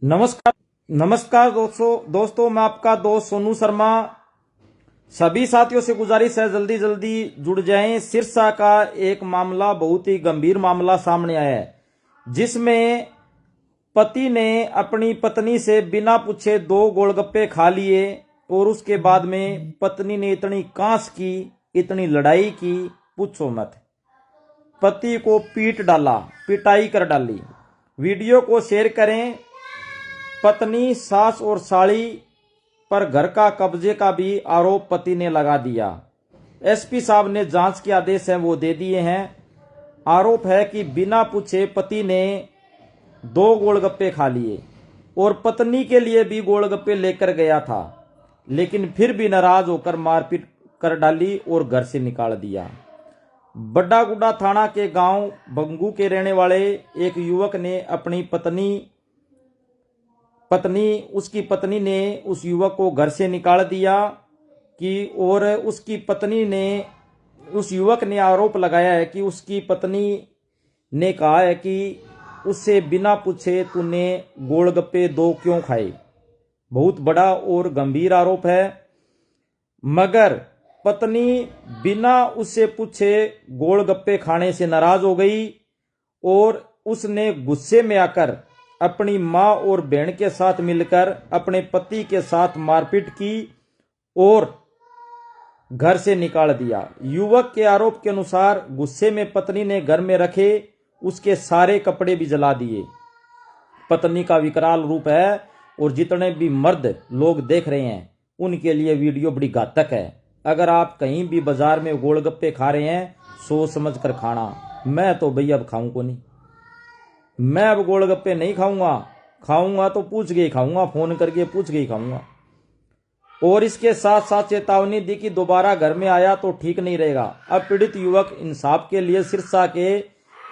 नमस्कार नमस्कार दोस्तों मैं आपका दोस्त सोनू शर्मा। सभी साथियों से गुजारिश है जल्दी जल्दी जुड़ जाएं। सिरसा का एक मामला, बहुत ही गंभीर मामला सामने आया है, जिसमें पति ने अपनी पत्नी से बिना पूछे 2 गोलगप्पे खा लिए और उसके बाद में पत्नी ने इतनी कांस की, इतनी लड़ाई की, पूछो मत। पति को पीट डाला, पिटाई कर डाली। वीडियो को शेयर करें। पत्नी, सास और साली पर घर का कब्जे का भी आरोप पति ने लगा दिया। एसपी साहब ने जांच के आदेश हैं वो दे दिए हैं। आरोप है कि बिना पूछे पति ने 2 गोलगप्पे खा लिए और पत्नी के लिए भी गोलगप्पे लेकर गया था, लेकिन फिर भी नाराज होकर मारपीट कर डाली और घर से निकाल दिया। बड़ा गुड्डा थाना के गांव बंगू के रहने वाले एक युवक ने अपनी उसकी पत्नी ने उस युवक को घर से निकाल दिया और उसकी पत्नी ने, उस युवक ने आरोप लगाया है कि उसकी पत्नी ने कहा है कि उससे बिना पूछे तूने गोलगप्पे 2 क्यों खाए। बहुत बड़ा और गंभीर आरोप है। मगर पत्नी बिना उससे पूछे गोलगप्पे खाने से नाराज हो गई और उसने गुस्से में आकर अपनी मां और बहन के साथ मिलकर अपने पति के साथ मारपीट की और घर से निकाल दिया। युवक के आरोप के अनुसार गुस्से में पत्नी ने घर में रखे उसके सारे कपड़े भी जला दिए। पत्नी का विकराल रूप है और जितने भी मर्द लोग देख रहे हैं उनके लिए वीडियो बड़ी घातक है। अगर आप कहीं भी बाजार में गोलगप्पे खा रहे हैं, सोच समझ कर खाना। मैं तो भैया अब खाऊं को नहीं, मैं अब गोलगप्पे नहीं खाऊंगा तो पूछ के ही खाऊंगा, फोन करके पूछ के ही खाऊंगा। और इसके साथ साथ चेतावनी दी कि दोबारा घर में आया तो ठीक नहीं रहेगा। अब पीड़ित युवक इंसाफ के लिए सिरसा के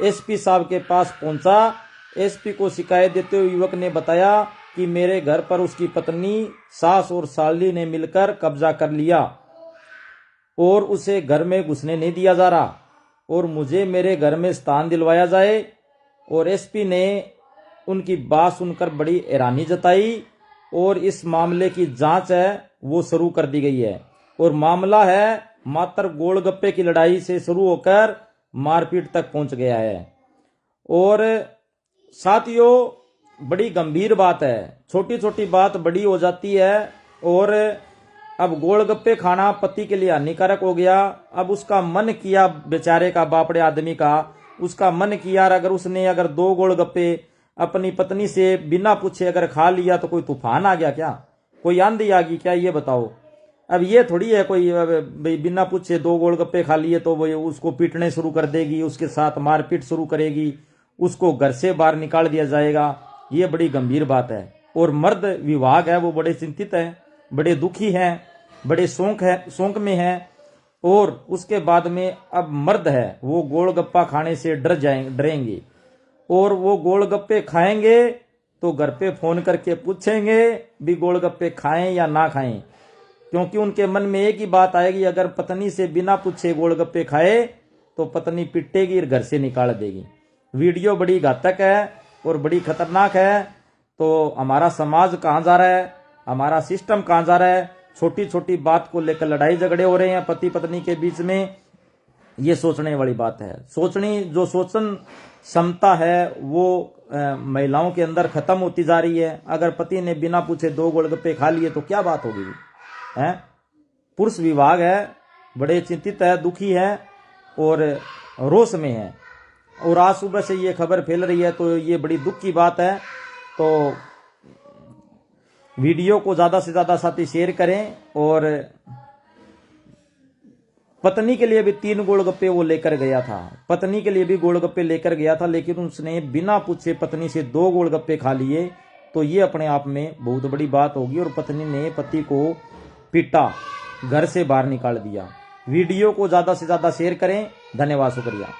एसपी साहब के पास पहुंचा। एसपी को शिकायत देते हुए युवक ने बताया कि मेरे घर पर उसकी पत्नी, सास और साली ने मिलकर कब्जा कर लिया और उसे घर में घुसने नहीं दिया जा रहा और मुझे मेरे घर में स्थान दिलवाया जाए। और एसपी ने उनकी बात सुनकर बड़ी हैरानी जताई और इस मामले की जांच है वो शुरू कर दी गई है। और मामला है मात्र गोलगप्पे की लड़ाई से शुरू होकर मारपीट तक पहुंच गया है। और साथियों, बड़ी गंभीर बात है, छोटी छोटी बात बड़ी हो जाती है। और अब गोलगप्पे खाना पति के लिए हानिकारक हो गया। अब उसका मन किया, बेचारे का, बापड़े आदमी का, उसका मन किया, अगर उसने 2 गोलगप्पे अपनी पत्नी से बिना पूछे अगर खा लिया तो कोई तूफान आ गया क्या, कोई आंधी आ गई क्या, ये बताओ। अब ये थोड़ी है कोई बिना पूछे 2 गोलगप्पे खा लिए तो वो उसको पीटने शुरू कर देगी, उसके साथ मारपीट शुरू करेगी, उसको घर से बाहर निकाल दिया जाएगा। ये बड़ी गंभीर बात है। और मर्द विभाग है वो बड़े चिंतित हैं, बड़े दुखी हैं, बड़े शौक में हैं। और उसके बाद में अब मर्द है वो गोलगप्पा खाने से डरेंगे और वो गोलगप्पे खाएंगे तो घर पे फोन करके पूछेंगे भी गोलगप्पे खाएं या ना खाएं, क्योंकि उनके मन में एक ही बात आएगी, अगर पत्नी से बिना पूछे गोलगप्पे खाए तो पत्नी पिटेगी और घर से निकाल देगी। वीडियो बड़ी घातक है और बड़ी खतरनाक है। तो हमारा समाज कहाँ जा रहा है, हमारा सिस्टम कहाँ जा रहा है। छोटी छोटी बात को लेकर लड़ाई झगड़े हो रहे हैं पति पत्नी के बीच में। ये सोचने वाली बात है। जो सोचन क्षमता है वो महिलाओं के अंदर खत्म होती जा रही है। अगर पति ने बिना पूछे 2 गोलगप्पे खा लिए तो क्या बात होगी है। पुरुष विभाग है बड़े चिंतित है, दुखी है और रोष में है। और आज सुबह से ये खबर फैल रही है तो ये बड़ी दुख की बात है। तो वीडियो को ज्यादा से ज्यादा साथी शेयर करें। और पत्नी के लिए भी 3 गोलगप्पे वो लेकर गया था, पत्नी के लिए भी गोलगप्पे लेकर गया था, लेकिन उसने बिना पूछे पत्नी से 2 गोलगप्पे खा लिए। तो ये अपने आप में बहुत बड़ी बात होगी। और पत्नी ने पति को पीटा, घर से बाहर निकाल दिया। वीडियो को ज्यादा से ज्यादा शेयर करें। धन्यवाद, शुक्रिया।